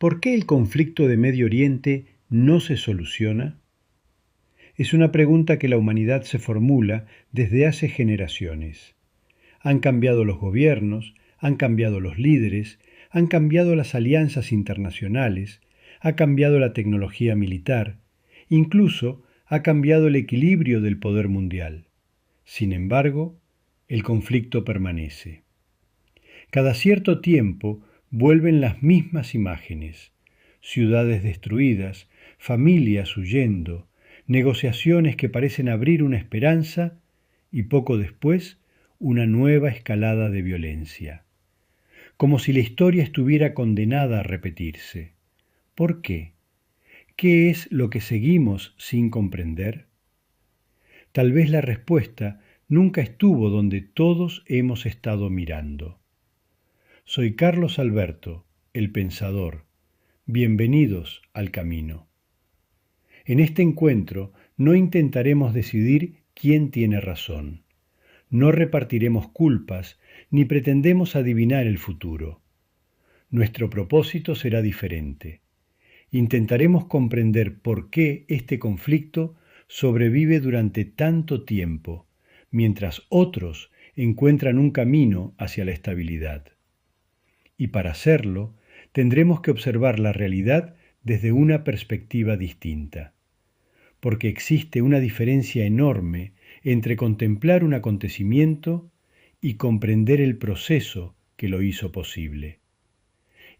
¿Por qué el conflicto de Medio Oriente no se soluciona? Es una pregunta que la humanidad se formula desde hace generaciones. Han cambiado los gobiernos, han cambiado los líderes, han cambiado las alianzas internacionales, ha cambiado la tecnología militar, incluso ha cambiado el equilibrio del poder mundial. Sin embargo, el conflicto permanece. Cada cierto tiempo vuelven las mismas imágenes: ciudades destruidas, familias huyendo, negociaciones que parecen abrir una esperanza y poco después una nueva escalada de violencia. Como si la historia estuviera condenada a repetirse. ¿Por qué? ¿Qué es lo que seguimos sin comprender? Tal vez la respuesta nunca estuvo donde todos hemos estado mirando. Soy Carlos Alberto, el pensador. Bienvenidos al camino. En este encuentro no intentaremos decidir quién tiene razón. No repartiremos culpas ni pretendemos adivinar el futuro. Nuestro propósito será diferente. Intentaremos comprender por qué este conflicto sobrevive durante tanto tiempo, mientras otros encuentran un camino hacia la estabilidad. Y para hacerlo, tendremos que observar la realidad desde una perspectiva distinta, porque existe una diferencia enorme entre contemplar un acontecimiento y comprender el proceso que lo hizo posible.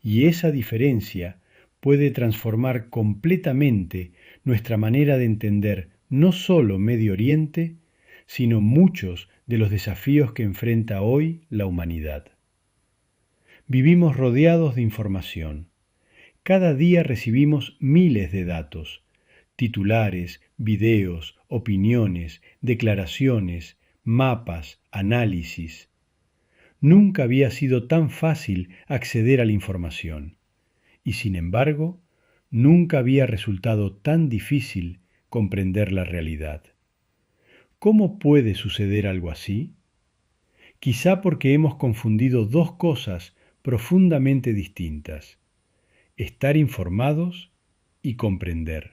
Y esa diferencia puede transformar completamente nuestra manera de entender no solo Medio Oriente, sino muchos de los desafíos que enfrenta hoy la humanidad. Vivimos rodeados de información. Cada día recibimos miles de datos, titulares, videos, opiniones, declaraciones, mapas, análisis. Nunca había sido tan fácil acceder a la información y, sin embargo, nunca había resultado tan difícil comprender la realidad. ¿Cómo puede suceder algo así? Quizá porque hemos confundido dos cosas profundamente distintas: estar informados y comprender.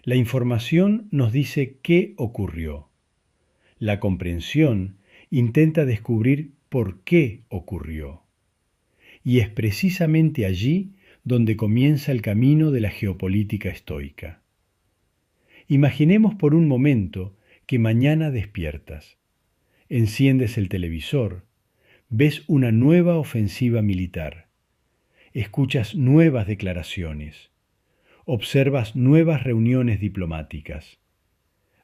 La información nos dice qué ocurrió. La comprensión intenta descubrir por qué ocurrió. Y es precisamente allí donde comienza el camino de la geopolítica estoica. Imaginemos por un momento que mañana despiertas, enciendes el televisor, ves una nueva ofensiva militar, escuchas nuevas declaraciones, observas nuevas reuniones diplomáticas,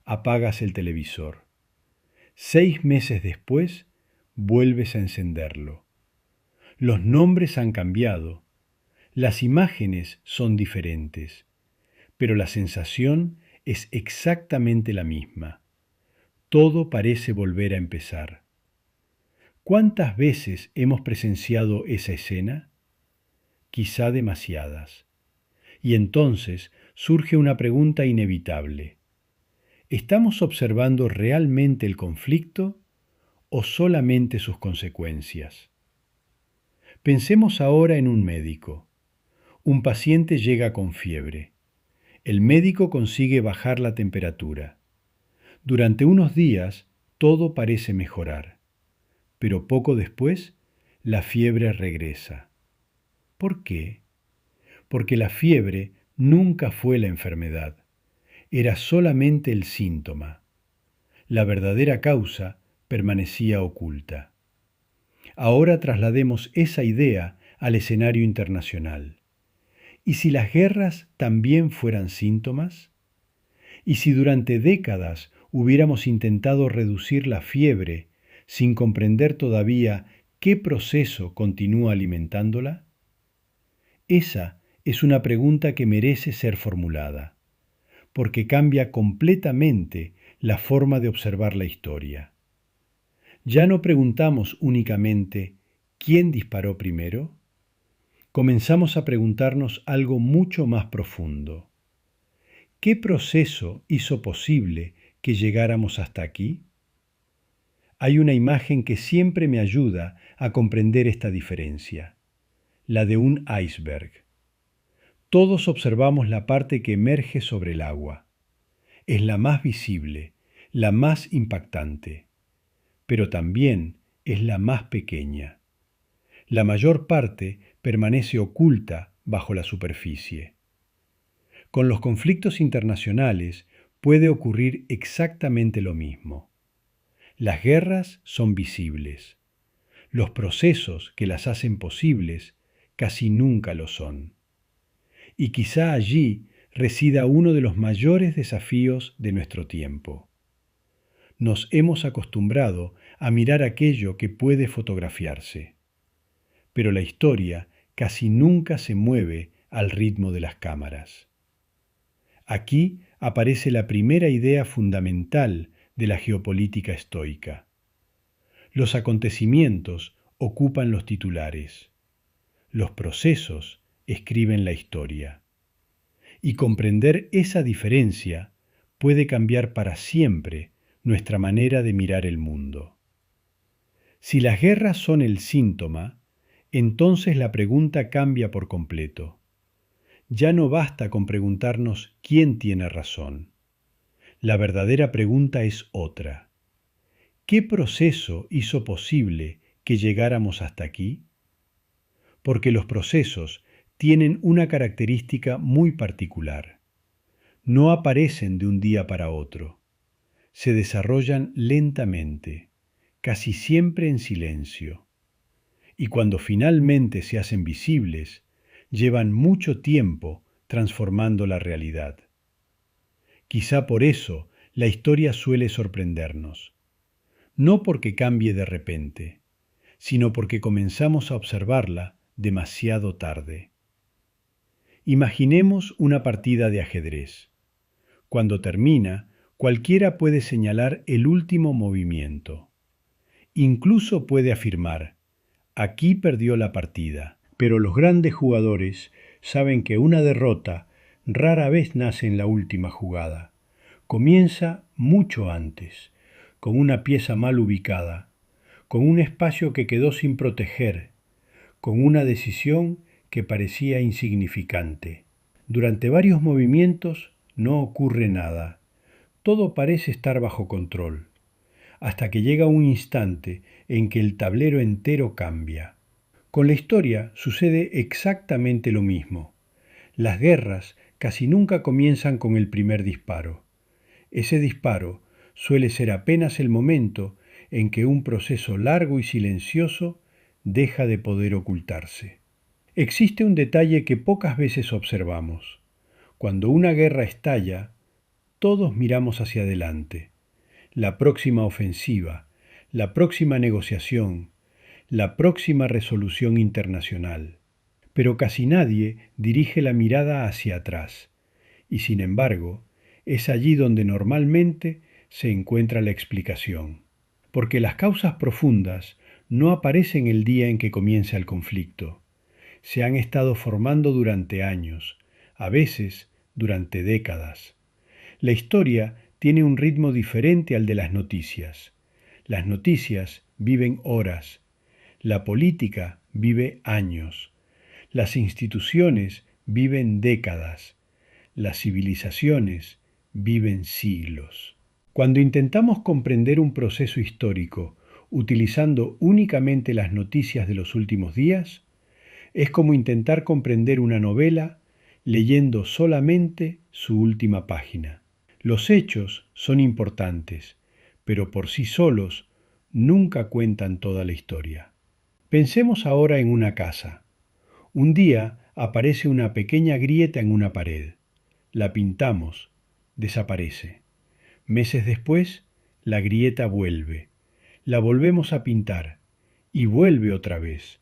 apagas el televisor. 6 meses después, vuelves a encenderlo. Los nombres han cambiado, las imágenes son diferentes, pero la sensación es exactamente la misma. Todo parece volver a empezar. ¿Cuántas veces hemos presenciado esa escena? Quizá demasiadas. Y entonces surge una pregunta inevitable. ¿Estamos observando realmente el conflicto o solamente sus consecuencias? Pensemos ahora en un médico. Un paciente llega con fiebre. El médico consigue bajar la temperatura. Durante unos días todo parece mejorar, pero poco después la fiebre regresa. ¿Por qué? Porque la fiebre nunca fue la enfermedad, era solamente el síntoma. La verdadera causa permanecía oculta. Ahora traslademos esa idea al escenario internacional. ¿Y si las guerras también fueran síntomas? ¿Y si durante décadas hubiéramos intentado reducir la fiebre sin comprender todavía qué proceso continúa alimentándola? Esa es una pregunta que merece ser formulada, porque cambia completamente la forma de observar la historia. Ya no preguntamos únicamente ¿quién disparó primero? Comenzamos a preguntarnos algo mucho más profundo. ¿Qué proceso hizo posible que llegáramos hasta aquí? Hay una imagen que siempre me ayuda a comprender esta diferencia, la de un iceberg. Todos observamos la parte que emerge sobre el agua. Es la más visible, la más impactante, pero también es la más pequeña. La mayor parte permanece oculta bajo la superficie. Con los conflictos internacionales puede ocurrir exactamente lo mismo. Las guerras son visibles. Los procesos que las hacen posibles casi nunca lo son. Y quizá allí resida uno de los mayores desafíos de nuestro tiempo. Nos hemos acostumbrado a mirar aquello que puede fotografiarse, pero la historia casi nunca se mueve al ritmo de las cámaras. Aquí aparece la primera idea fundamental de la geopolítica estoica. Los acontecimientos ocupan los titulares. Los procesos escriben la historia. Y comprender esa diferencia puede cambiar para siempre nuestra manera de mirar el mundo. Si las guerras son el síntoma, entonces la pregunta cambia por completo. Ya no basta con preguntarnos quién tiene razón. La verdadera pregunta es otra. ¿Qué proceso hizo posible que llegáramos hasta aquí? Porque los procesos tienen una característica muy particular. No aparecen de un día para otro. Se desarrollan lentamente, casi siempre en silencio. Y cuando finalmente se hacen visibles, llevan mucho tiempo transformando la realidad. Quizá por eso la historia suele sorprendernos. No porque cambie de repente, sino porque comenzamos a observarla demasiado tarde. Imaginemos una partida de ajedrez. Cuando termina, cualquiera puede señalar el último movimiento. Incluso puede afirmar, aquí perdió la partida. Pero los grandes jugadores saben que una derrota rara vez nace en la última jugada. Comienza mucho antes, con una pieza mal ubicada, con un espacio que quedó sin proteger, con una decisión que parecía insignificante. Durante varios movimientos no ocurre nada. Todo parece estar bajo control, hasta que llega un instante en que el tablero entero cambia. Con la historia sucede exactamente lo mismo. Las guerras casi nunca comienzan con el primer disparo. Ese disparo suele ser apenas el momento en que un proceso largo y silencioso deja de poder ocultarse. Existe un detalle que pocas veces observamos. Cuando una guerra estalla, todos miramos hacia adelante. La próxima ofensiva, la próxima negociación, la próxima resolución internacional. Pero casi nadie dirige la mirada hacia atrás, y sin embargo, es allí donde normalmente se encuentra la explicación. Porque las causas profundas no aparecen el día en que comienza el conflicto. Se han estado formando durante años, a veces durante décadas. La historia tiene un ritmo diferente al de las noticias. Las noticias viven horas. La política vive años. Las instituciones viven décadas. Las civilizaciones viven siglos. Cuando intentamos comprender un proceso histórico utilizando únicamente las noticias de los últimos días, es como intentar comprender una novela leyendo solamente su última página. Los hechos son importantes, pero por sí solos nunca cuentan toda la historia. Pensemos ahora en una casa. Un día aparece una pequeña grieta en una pared. La pintamos, desaparece. Meses después, la grieta vuelve. La volvemos a pintar y vuelve otra vez,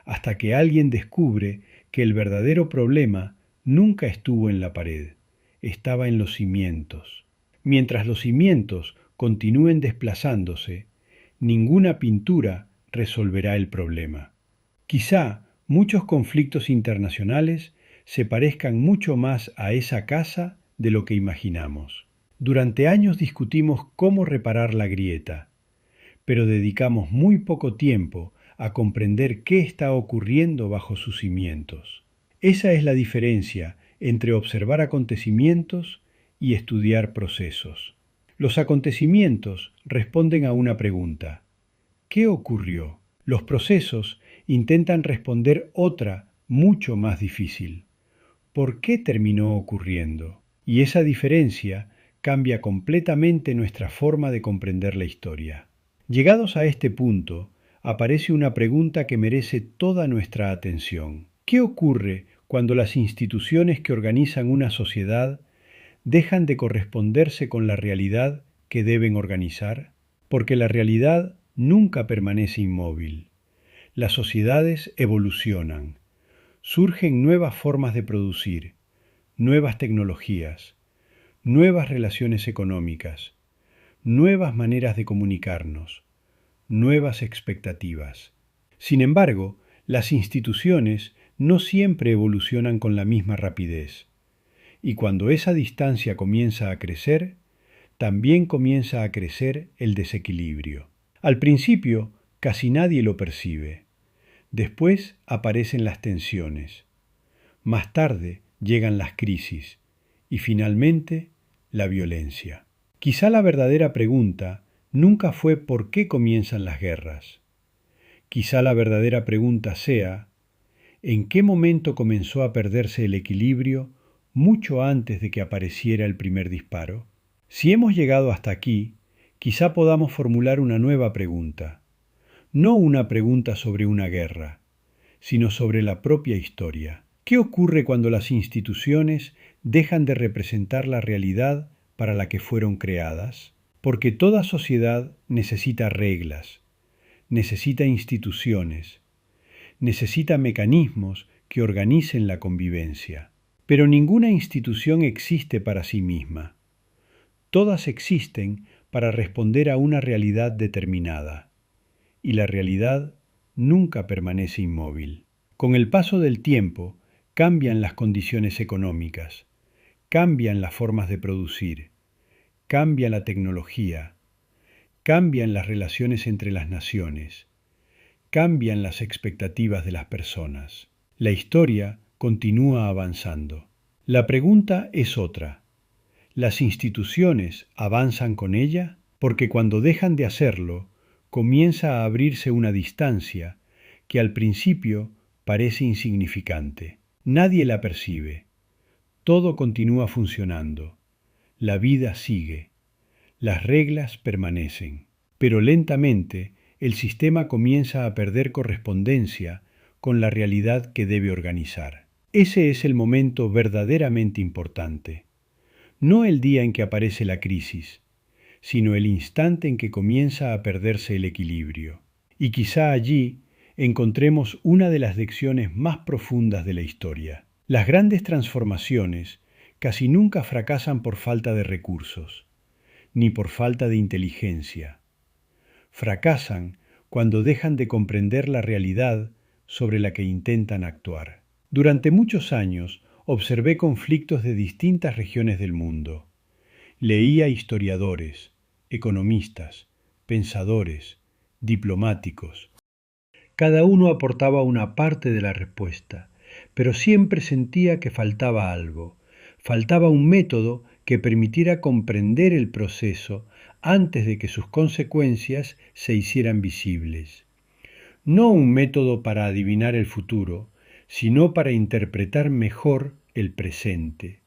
hasta que alguien descubre que el verdadero problema nunca estuvo en la pared, estaba en los cimientos. Mientras los cimientos continúen desplazándose, ninguna pintura resolverá el problema. Quizá muchos conflictos internacionales se parezcan mucho más a esa casa de lo que imaginamos. Durante años discutimos cómo reparar la grieta, pero dedicamos muy poco tiempo a comprender qué está ocurriendo bajo sus cimientos. Esa es la diferencia entre observar acontecimientos y estudiar procesos. Los acontecimientos responden a una pregunta: ¿qué ocurrió? Los procesos intentan responder otra mucho más difícil: ¿por qué terminó ocurriendo? Y esa diferencia cambia completamente nuestra forma de comprender la historia. Llegados a este punto, aparece una pregunta que merece toda nuestra atención. ¿Qué ocurre cuando las instituciones que organizan una sociedad dejan de corresponderse con la realidad que deben organizar? Porque la realidad nunca permanece inmóvil. Las sociedades evolucionan, surgen nuevas formas de producir, nuevas tecnologías, nuevas relaciones económicas, nuevas maneras de comunicarnos, nuevas expectativas. Sin embargo, las instituciones no siempre evolucionan con la misma rapidez, y cuando esa distancia comienza a crecer, también comienza a crecer el desequilibrio. Al principio, casi nadie lo percibe. Después aparecen las tensiones. Más tarde llegan las crisis y finalmente la violencia. Quizá la verdadera pregunta nunca fue ¿por qué comienzan las guerras? Quizá la verdadera pregunta sea ¿en qué momento comenzó a perderse el equilibrio mucho antes de que apareciera el primer disparo? Si hemos llegado hasta aquí, quizá podamos formular una nueva pregunta. No una pregunta sobre una guerra, sino sobre la propia historia. ¿Qué ocurre cuando las instituciones dejan de representar la realidad para la que fueron creadas? Porque toda sociedad necesita reglas, necesita instituciones, necesita mecanismos que organicen la convivencia. Pero ninguna institución existe para sí misma. Todas existen para responder a una realidad determinada, y la realidad nunca permanece inmóvil. Con el paso del tiempo, cambian las condiciones económicas, cambian las formas de producir, cambia la tecnología, cambian las relaciones entre las naciones, cambian las expectativas de las personas. La historia continúa avanzando. La pregunta es otra: ¿las instituciones avanzan con ella? Porque cuando dejan de hacerlo, comienza a abrirse una distancia que al principio parece insignificante. Nadie la percibe. Todo continúa funcionando. La vida sigue. Las reglas permanecen. Pero lentamente el sistema comienza a perder correspondencia con la realidad que debe organizar. Ese es el momento verdaderamente importante. No el día en que aparece la crisis, sino el instante en que comienza a perderse el equilibrio. Y quizá allí encontremos una de las lecciones más profundas de la historia. Las grandes transformaciones casi nunca fracasan por falta de recursos, ni por falta de inteligencia. Fracasan cuando dejan de comprender la realidad sobre la que intentan actuar. Durante muchos años observé conflictos de distintas regiones del mundo. Leía historiadores, economistas, pensadores, diplomáticos. Cada uno aportaba una parte de la respuesta, pero siempre sentía que faltaba algo. Faltaba un método que permitiera comprender el proceso antes de que sus consecuencias se hicieran visibles. No un método para adivinar el futuro, sino para interpretar mejor el presente.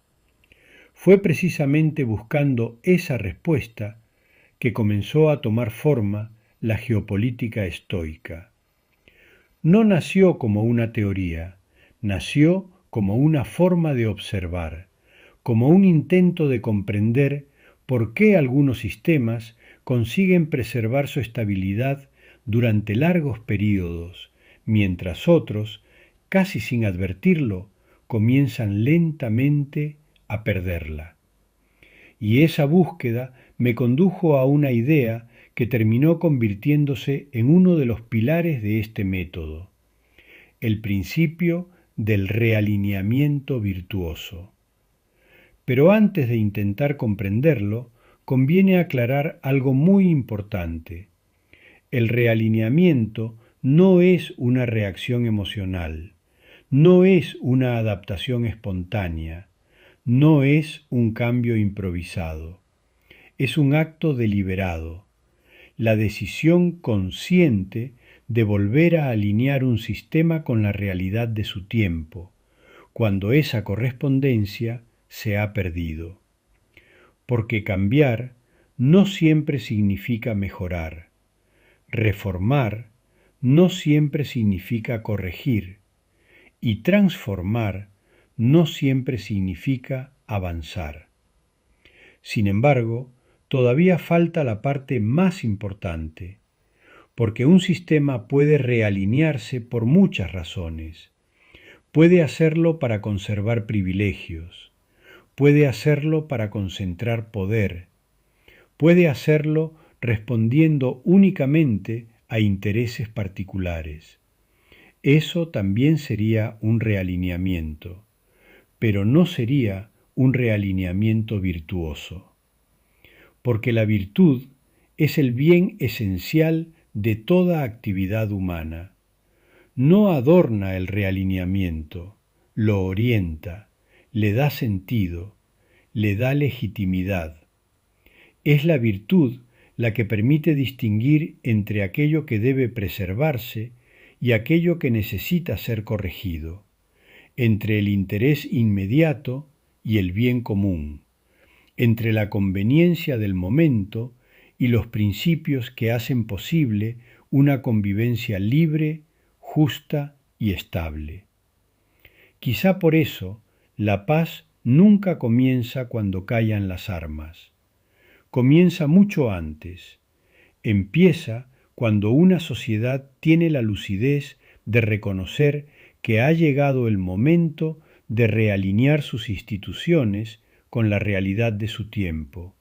Fue precisamente buscando esa respuesta que comenzó a tomar forma la geopolítica estoica. No nació como una teoría, nació como una forma de observar, como un intento de comprender por qué algunos sistemas consiguen preservar su estabilidad durante largos períodos, mientras otros, casi sin advertirlo, comienzan lentamente a perderla. Y esa búsqueda me condujo a una idea que terminó convirtiéndose en uno de los pilares de este método: el principio del realineamiento virtuoso. Pero antes de intentar comprenderlo, conviene aclarar algo muy importante. El realineamiento no es una reacción emocional, No es una adaptación espontánea, no es un cambio improvisado, es un acto deliberado, la decisión consciente de volver a alinear un sistema con la realidad de su tiempo, cuando esa correspondencia se ha perdido. Porque cambiar no siempre significa mejorar. Reformar no siempre significa corregir. Y transformar no siempre significa avanzar. Sin embargo, todavía falta la parte más importante, porque un sistema puede realinearse por muchas razones. Puede hacerlo para conservar privilegios, puede hacerlo para concentrar poder, puede hacerlo respondiendo únicamente a intereses particulares. Eso también sería un realineamiento, pero no sería un realineamiento virtuoso, porque la virtud es el bien esencial de toda actividad humana. No adorna el realineamiento, lo orienta, le da sentido, le da legitimidad. Es la virtud la que permite distinguir entre aquello que debe preservarse y aquello que necesita ser corregido, entre el interés inmediato y el bien común, entre la conveniencia del momento y los principios que hacen posible una convivencia libre, justa y estable. Quizá por eso la paz nunca comienza cuando callan las armas. Comienza mucho antes. Empieza cuando una sociedad tiene la lucidez de reconocer que ha llegado el momento de realinear sus instituciones con la realidad de su tiempo,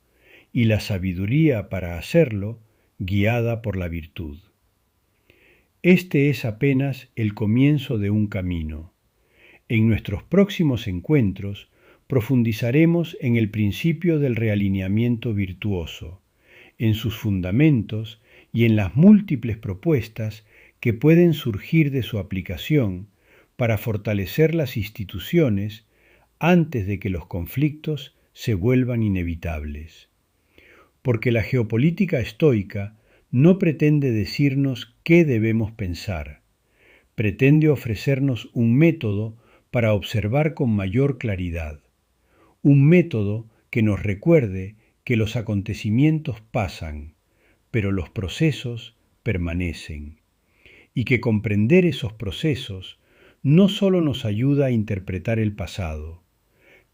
y la sabiduría para hacerlo guiada por la virtud. Este es apenas el comienzo de un camino. En nuestros próximos encuentros profundizaremos en el principio del realineamiento virtuoso, en sus fundamentos y en las múltiples propuestas que pueden surgir de su aplicación para fortalecer las instituciones antes de que los conflictos se vuelvan inevitables. Porque la geopolítica estoica no pretende decirnos qué debemos pensar, pretende ofrecernos un método para observar con mayor claridad, un método que nos recuerde que los acontecimientos pasan, pero los procesos permanecen, y que comprender esos procesos no solo nos ayuda a interpretar el pasado,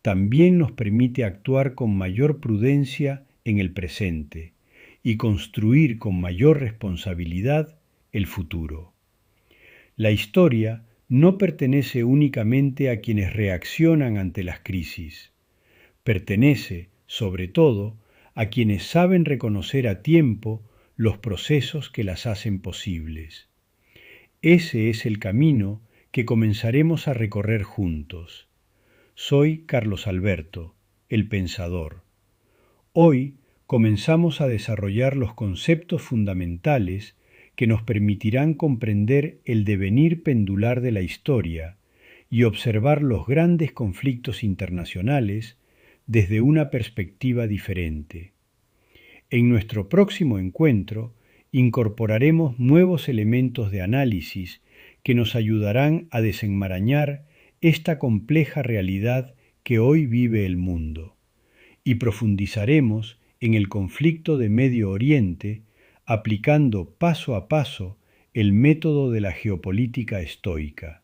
también nos permite actuar con mayor prudencia en el presente y construir con mayor responsabilidad el futuro. La historia no pertenece únicamente a quienes reaccionan ante las crisis, pertenece, sobre todo, a quienes saben reconocer a tiempo los procesos que las hacen posibles. Ese es el camino que comenzaremos a recorrer juntos. Soy Carlos Alberto, el pensador. Hoy comenzamos a desarrollar los conceptos fundamentales que nos permitirán comprender el devenir pendular de la historia y observar los grandes conflictos internacionales desde una perspectiva diferente. En nuestro próximo encuentro incorporaremos nuevos elementos de análisis que nos ayudarán a desenmarañar esta compleja realidad que hoy vive el mundo, y profundizaremos en el conflicto de Medio Oriente aplicando paso a paso el método de la geopolítica estoica.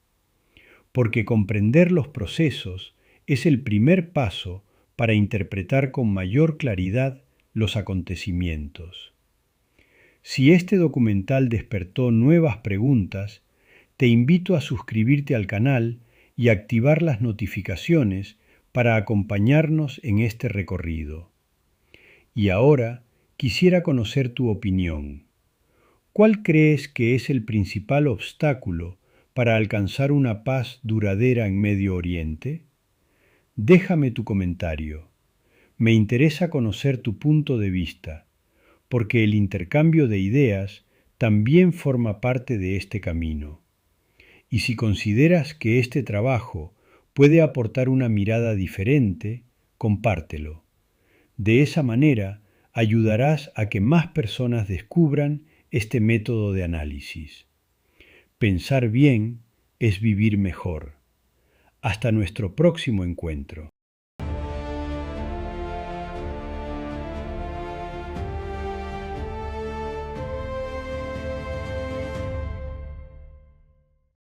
Porque comprender los procesos es el primer paso para interpretar con mayor claridad los acontecimientos. Si este documental despertó nuevas preguntas, te invito a suscribirte al canal y activar las notificaciones para acompañarnos en este recorrido. Y ahora quisiera conocer tu opinión. ¿Cuál crees que es el principal obstáculo para alcanzar una paz duradera en Medio Oriente? Déjame tu comentario. Me interesa conocer tu punto de vista, porque el intercambio de ideas también forma parte de este camino. Y si consideras que este trabajo puede aportar una mirada diferente, compártelo. De esa manera, ayudarás a que más personas descubran este método de análisis. Pensar bien es vivir mejor. Hasta nuestro próximo encuentro.